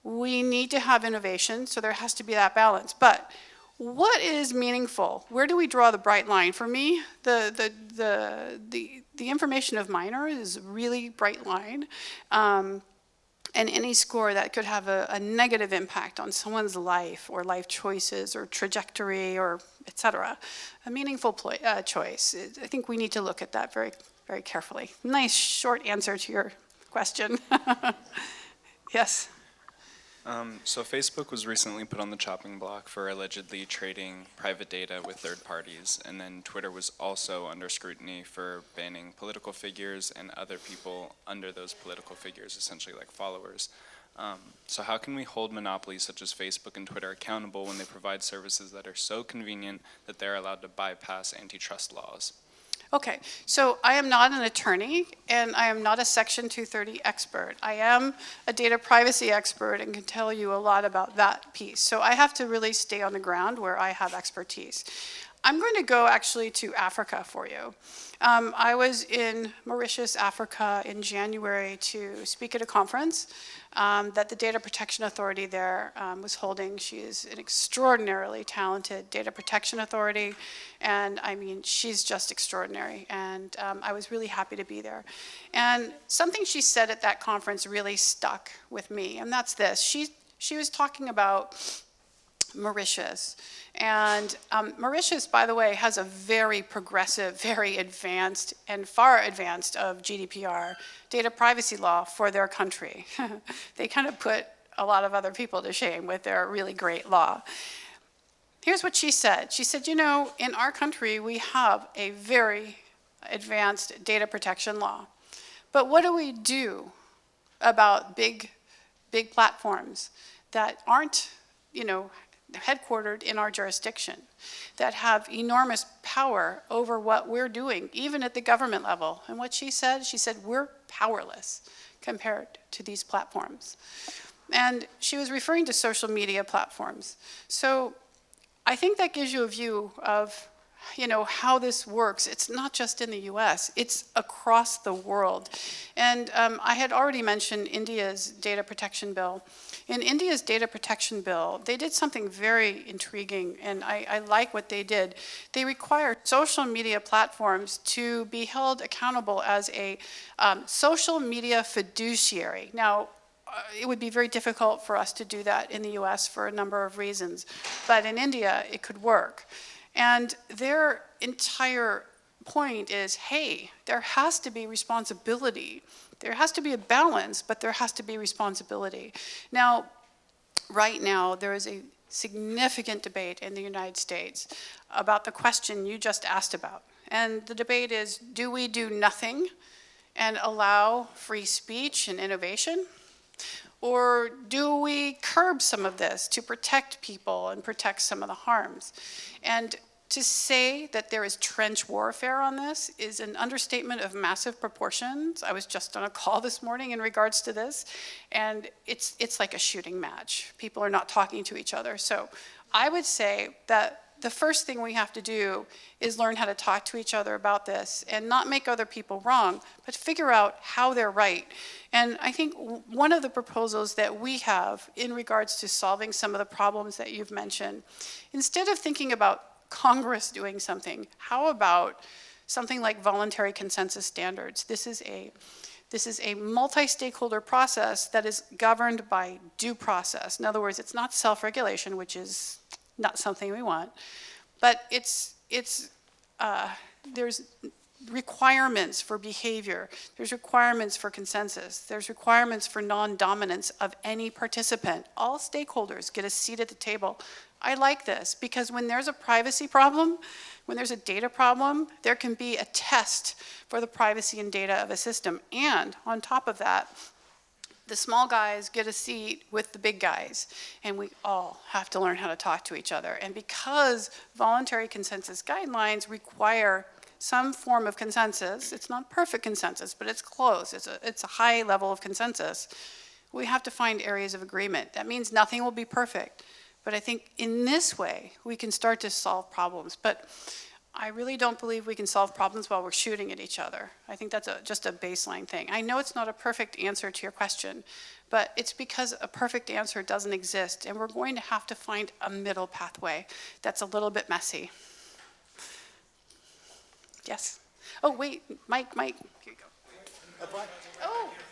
We need to have innovation, so there has to be that balance. But what is meaningful? Where do we draw the bright line? For me, the information of minor is a really bright line. And any score that could have a negative impact on someone's life or life choices or trajectory or et cetera, a meaningful choice. I think we need to look at that very, very carefully. Nice short answer to your question. Yes? So Facebook was recently put on the chopping block for allegedly trading private data with third parties, and then Twitter was also under scrutiny for banning political figures and other people under those political figures, essentially like followers. So how can we hold monopolies such as Facebook and Twitter accountable when they provide services that are so convenient that they're allowed to bypass antitrust laws? Okay, so I am not an attorney, and I am not a Section 230 expert. I am a data privacy expert and can tell you a lot about that piece. So I have to really stay on the ground where I have expertise. I'm going to go actually to Africa for you. I was in Mauritius, Africa in January to speak at a conference that the Data Protection Authority there was holding. She is an extraordinarily talented data protection authority, and I mean, she's just extraordinary, and I was really happy to be there. And something she said at that conference really stuck with me, and that's this. She was talking about Mauritius. And Mauritius, by the way, has a very progressive, very advanced, and far advanced of GDPR, data privacy law for their country. They kind of put a lot of other people to shame with their really great law. Here's what she said. She said, you know, in our country, we have a very advanced data protection law. But what do we do about big platforms that aren't, you know, headquartered in our jurisdiction, that have enormous power over what we're doing, even at the government level? And what she said, we're powerless compared to these platforms. And she was referring to social media platforms. So I think that gives you a view of, you know, how this works. It's not just in the US, it's across the world. And I had already mentioned India's data protection bill. In India's data protection bill, they did something very intriguing, and I like what they did. They required social media platforms to be held accountable as a social media fiduciary. Now, it would be very difficult for us to do that in the US for a number of reasons, but in India, it could work. And their entire point is, hey, there has to be responsibility. There has to be a balance, but there has to be responsibility. Now, right now, there is a significant debate in the United States about the question you just asked about. And the debate is, do we do nothing and allow free speech and innovation? Or do we curb some of this to protect people and protect some of the harms? And to say that there is trench warfare on this is an understatement of massive proportions. I was just on a call this morning in regards to this, and it's like a shooting match. People are not talking to each other. So I would say that the first thing we have to do is learn how to talk to each other about this and not make other people wrong, but figure out how they're right. And I think one of the proposals that we have in regards to solving some of the problems that you've mentioned, instead of thinking about Congress doing something, how about something like voluntary consensus standards? This is a multi-stakeholder process that is governed by due process. In other words, it's not self-regulation, which is not something we want, but there's requirements for behavior, there's requirements for consensus, there's requirements for non-dominance of any participant. All stakeholders get a seat at the table. I like this because when there's a privacy problem, when there's a data problem, there can be a test for the privacy and data of a system. And on top of that, the small guys get a seat with the big guys, and we all have to learn how to talk to each other. And because voluntary consensus guidelines require some form of consensus, it's not perfect consensus, but it's close, it's a high level of consensus, we have to find areas of agreement. That means nothing will be perfect, but I think in this way, we can start to solve problems. But I really don't believe we can solve problems while we're shooting at each other. I think that's just a baseline thing. I know it's not a perfect answer to your question, but it's because a perfect answer doesn't exist, and we're going to have to find a middle pathway that's a little bit messy. Yes? Oh, wait, Mike, here you go.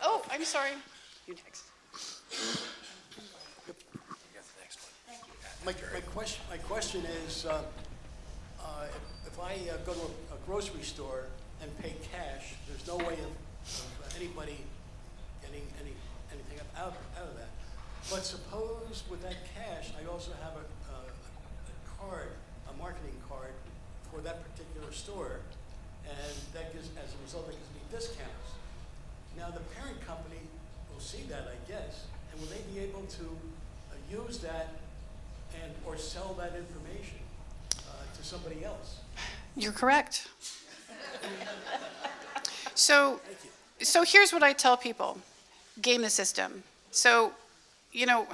Oh, I'm sorry. You next. My question is, if I go to a grocery store and pay cash, there's no way of anybody getting anything out of that. But suppose with that cash, I also have a card, a marketing card for that particular store, and that gives, as a result, it gives me discounts. Now the parent company will see that, I guess, and will they be able to use that and or sell that information to somebody else? You're correct. So here's what I tell people. Game the system. So, you know,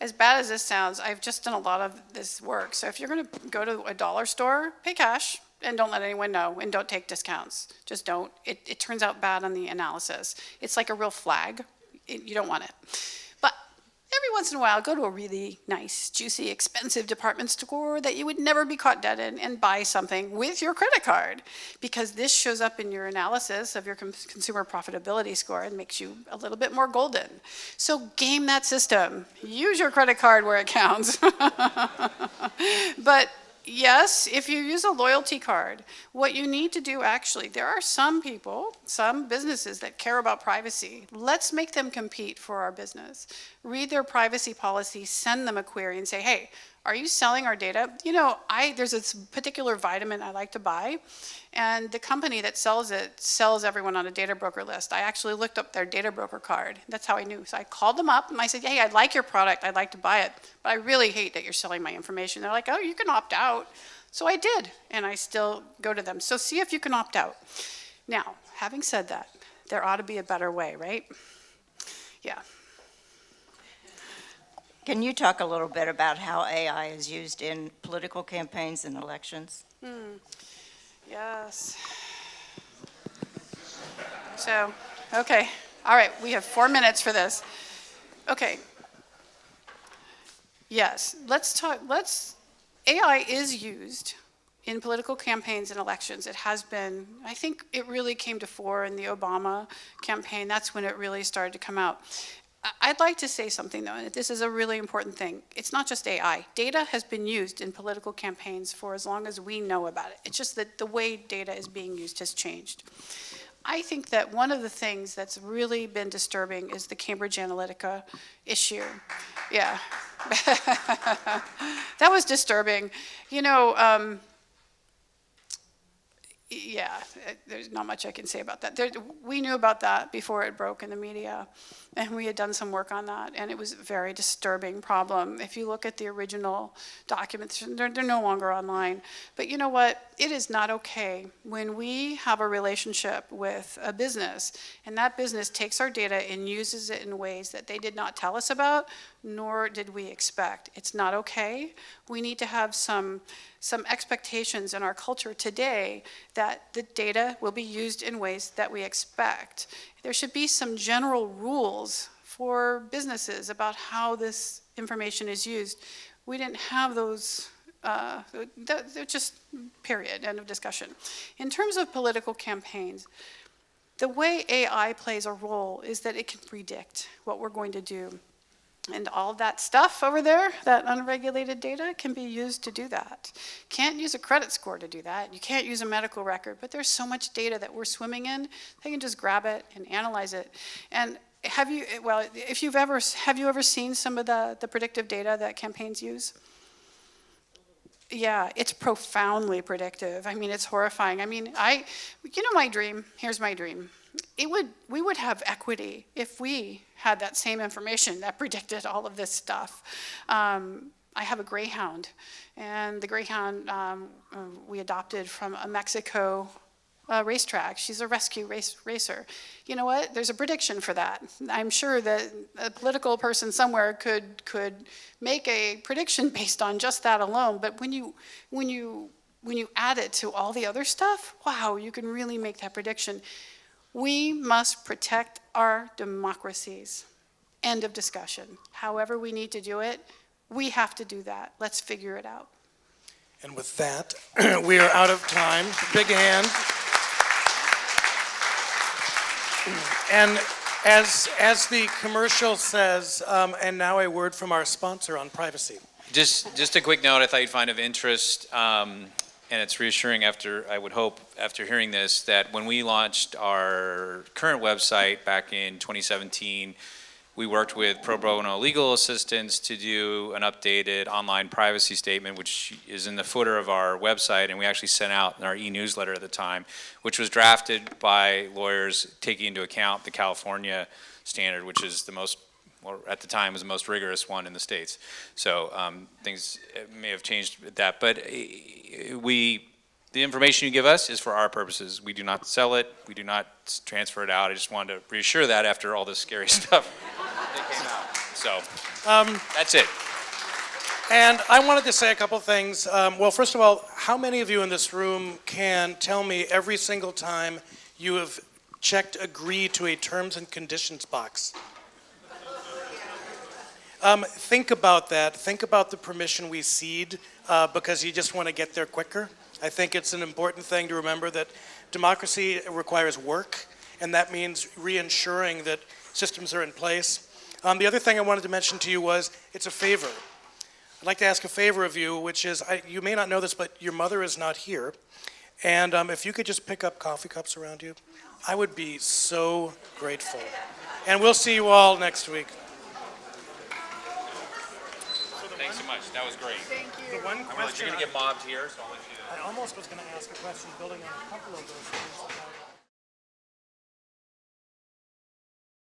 as bad as this sounds, I've just done a lot of this work. So if you're going to go to a dollar store, pay cash and don't let anyone know and don't take discounts. Just don't. It turns out bad on the analysis. It's like a real flag. You don't want it. But every once in a while, go to a really nice, juicy, expensive department store that you would never be caught dead in and buy something with your credit card, because this shows up in your analysis of your consumer profitability score and makes you a little bit more golden. So game that system. Use your credit card where it counts. But yes, if you use a loyalty card, what you need to do actually, there are some people, some businesses that care about privacy. Let's make them compete for our business. Read their privacy policy, send them a query and say, hey, are you selling our data? You know, there's this particular vitamin I like to buy, and the company that sells it sells everyone on a data broker list. I actually looked up their data broker card. That's how I knew. So I called them up and I said, hey, I like your product. I'd like to buy it, but I really hate that you're selling my information. They're like, oh, you can opt out. So I did, and I still go to them. So see if you can opt out. Now, having said that, there ought to be a better way, right? Yeah. Can you talk a little bit about how AI is used in political campaigns and elections? Yes. So, okay. All right, we have 4 minutes for this. Okay. Yes, AI is used in political campaigns and elections. It has been. I think it really came to fore in the Obama campaign. That's when it really started to come out. I'd like to say something, though, and this is a really important thing. It's not just AI. Data has been used in political campaigns for as long as we know about it. It's just that the way data is being used has changed. I think that one of the things that's really been disturbing is the Cambridge Analytica issue. Yeah. That was disturbing. You know, yeah, there's not much I can say about that. We knew about that before it broke in the media, and we had done some work on that, and it was a very disturbing problem. If you look at the original documents, they're no longer online. But you know what? It is not okay when we have a relationship with a business, and that business takes our data and uses it in ways that they did not tell us about, nor did we expect. It's not okay. We need to have some expectations in our culture today that the data will be used in ways that we expect. There should be some general rules for businesses about how this information is used. We didn't have those, they're just period, end of discussion. In terms of political campaigns, the way AI plays a role is that it can predict what we're going to do. And all that stuff over there, that unregulated data, can be used to do that. Can't use a credit score to do that. You can't use a medical record, but there's so much data that we're swimming in, they can just grab it and analyze it. And have you ever seen some of the predictive data that campaigns use? Yeah, it's profoundly predictive. I mean, it's horrifying. I mean, you know my dream, here's my dream. We would have equity if we had that same information that predicted all of this stuff. I have a greyhound, and the greyhound we adopted from a Mexico racetrack. She's a rescue racer. You know what? There's a prediction for that. I'm sure that a political person somewhere could make a prediction based on just that alone. But when you add it to all the other stuff, wow, you can really make that prediction. We must protect our democracies. End of discussion. However we need to do it, we have to do that. Let's figure it out. And with that, we are out of time. Big hand. And as the commercial says, and now a word from our sponsor on privacy. Just a quick note I thought you'd find of interest, and it's reassuring I would hope, after hearing this, that when we launched our current website back in 2017, We worked with pro bono legal assistants to do an updated online privacy statement, which is in the footer of our website, and we actually sent out in our e-newsletter at the time, which was drafted by lawyers taking into account the California standard, which is the most, or at the time was the most rigorous one in the states. So things may have changed with that, but the information you give us is for our purposes. We do not sell it, we do not transfer it out. I just wanted to reassure that after all this scary stuff that came out. So that's it. And I wanted to say a couple things. Well, first of all, how many of you in this room can tell me every single time you have checked agree to a terms and conditions box? Think about that. Think about the permission we cede because you just want to get there quicker. I think it's an important thing to remember that democracy requires work, and that means reensuring that systems are in place. The other thing I wanted to mention to you was it's a favor. I'd like to ask a favor of you, which is, you may not know this, but your mother is not here. And if you could just pick up coffee cups around you, I would be so grateful. And we'll see you all next week. Thanks so much. That was great. Thank you. The one I realize you're going to get mobbed here, so I'll let you. I almost was going to ask a question building on a couple of those things.